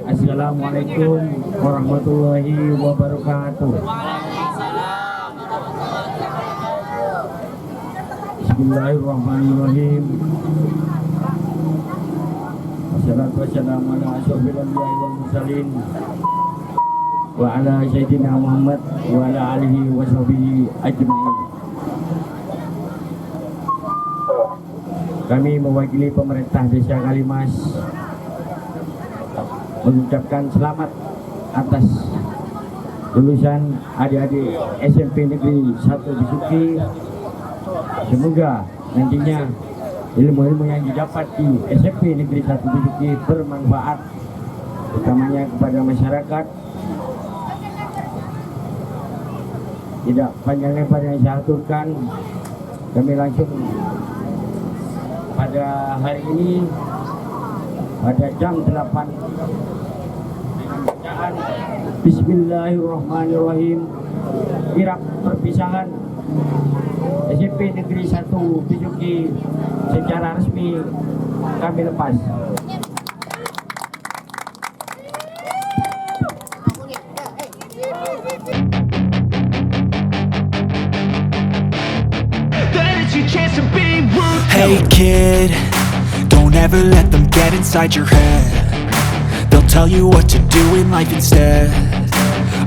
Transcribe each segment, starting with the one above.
Assalamualaikum warahmatullahi wabarakatuh. Bismillahirrahmanirrahim. Wassalatu wassalamu ala asyrofil anbiya'i wal mursalin wa ala sayyidina Muhammad wa ala alihi wa sahbihi ajma'in. Kami mewakili pemerintah Desa Kalimas mengucapkan selamat atas lulusan adik-adik SMP Negeri 1 BESUKI. Semoga nantinya ilmu-ilmu yang didapat di SMP Negeri 1 BESUKI bermanfaat, utamanya kepada masyarakat. Tidak panjang lebar yang saya aturkan, kami langsung pada hari ini pada jam 8 dengan bacaan Bismillahirrahmanirrahim, kirap perpisahan SMP Negeri 1 BESUKI secara resmi kami lepas. Hey kid, don't ever let them get inside your head. They'll tell you what to do in life instead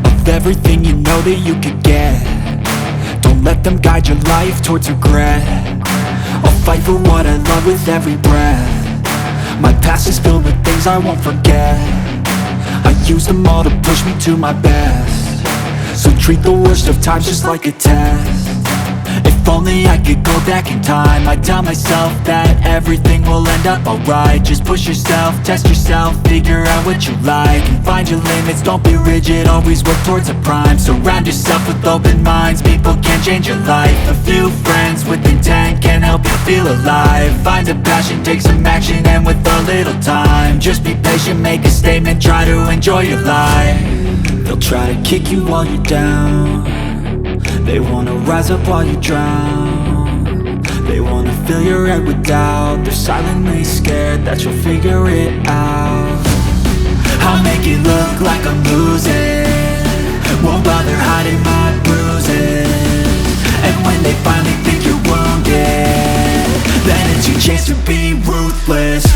of everything you know that you could get. Don't let them guide your life towards regret. I'll fight for what I love with every breath. My past is filled with things I won't forget. I use them all to push me to my best. So treat the worst of times just like a test. If only I could go back in time, I'd tell myself that everything will end up alright. Just push yourself, test yourself, figure out what you like, and find your limits, don't be rigid, always work towards a prime. Surround yourself with open minds, people can change your life. A few friends with intent can help you feel alive. Find a passion, take some action, and with a little time, just be patient, make a statement, try to enjoy your life. They'll try to kick you while you're down. They wanna rise up while you drown. They wanna fill your head with doubt. They're silently scared that you'll figure it out. I'll make it look like I'm losing, won't bother hiding my bruises. And when they finally think you're wounded, then it's your chance to be ruthless.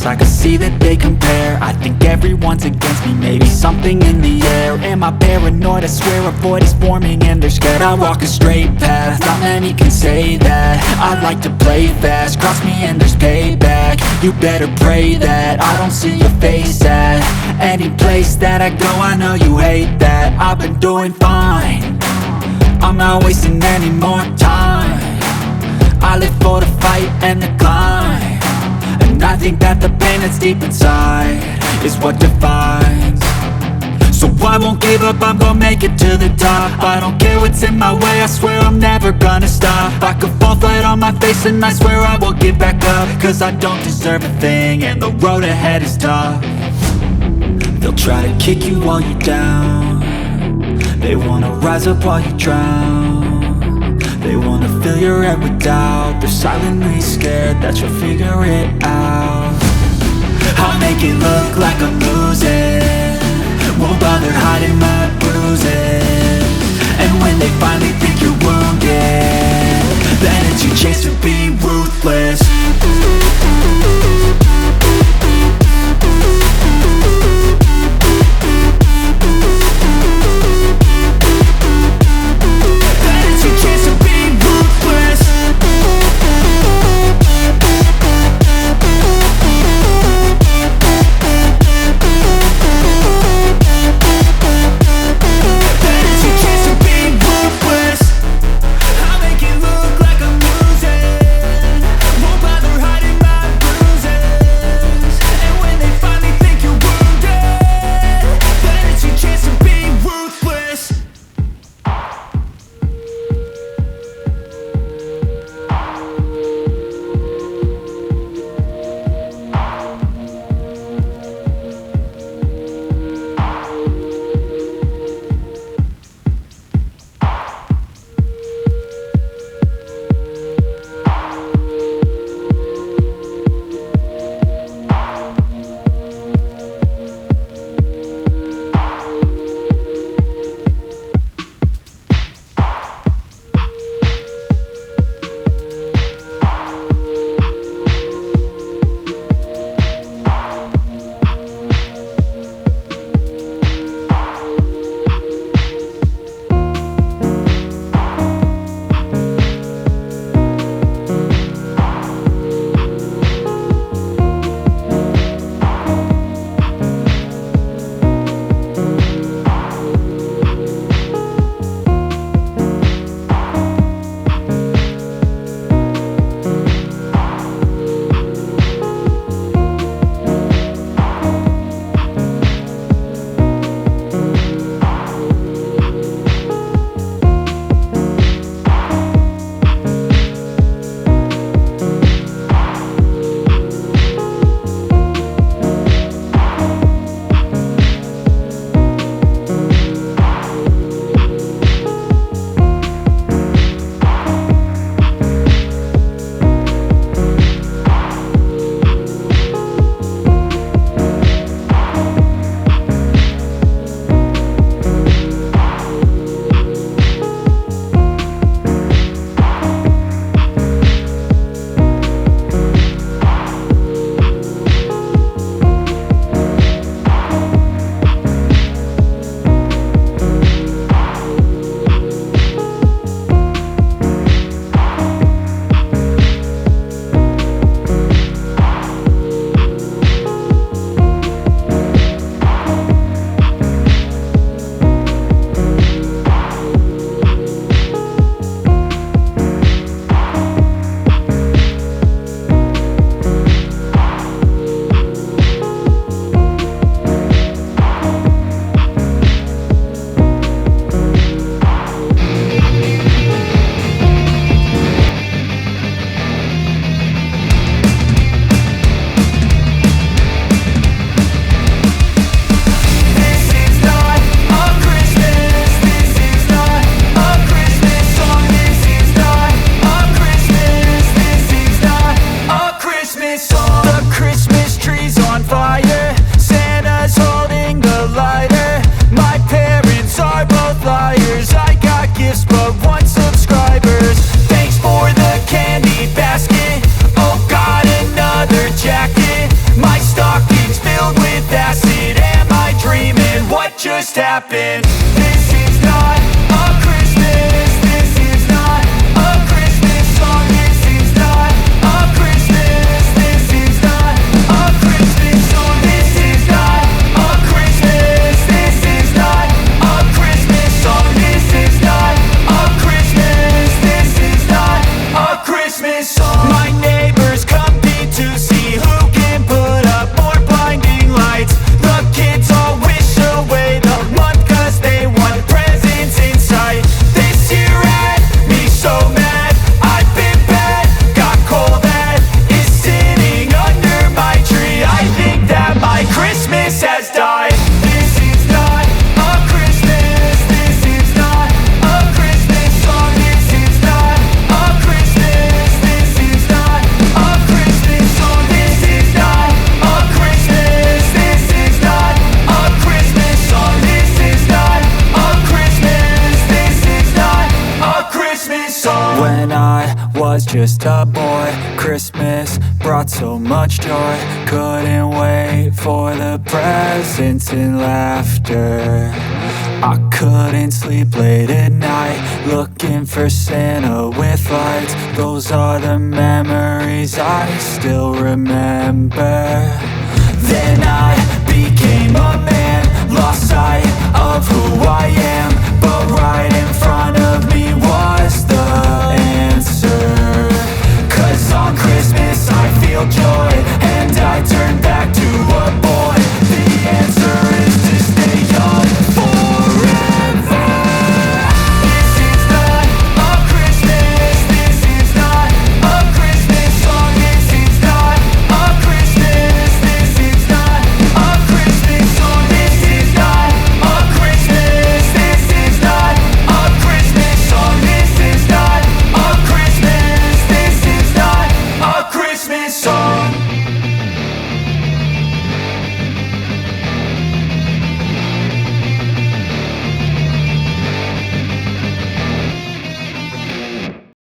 I can see that they compare. I think everyone's against me, maybe something in the air. Am I paranoid? I swear a void is forming and they're scared. I walk a straight path, not many can say that. I like to play fast, cross me and there's payback. You better pray that I don't see your face at any place that I go. I know you hate that. I've been doing fine, I'm not wasting any more time. I live for the fight and the climb, and I think that the pain that's deep inside is what defines. So I won't give up, I'm gonna make it to the top. I don't care what's in my way, I swear I'm never gonna stop. I could fall flat on my face and I swear I won't get back up, cause I don't deserve a thing and the road ahead is tough. They'll try to kick you while you're down. They wanna rise up while you drown. They wanna fill your head with doubt. They're silently scared that you'll figure it out. I'll make it look like I'm losing, won't bother hiding my bruises. And when they finally think you're wounded, then it's your chance to be ruthless. happen. This is not a Christmas. This is not a Christmas song. This is not a Christmas. This is not a Christmas song. This is not a Christmas. This is not a Christmas song. This is not a Christmas. This is not a Christmas song. My neighbors compete to see who can put up more blinding lights. The kids all wish away the month 'cause they want presents in sight. This year had me so mad, I've been bad, got coal that is sitting under my tree. I think that my Christmas has died. This is not a Christmas. This is not a Christmas song. This is not a Christmas. This is not a Christmas song. This is not a Christmas. This is not a Christmas song. This is not a Christmas. This is not a Christmas song. When I was just a boy, Christmas brought so much joy. Couldn't wait for the presents and laughter. I couldn't sleep late at night, looking for Santa with lights. Those are the memories I still remember. Then I became a man.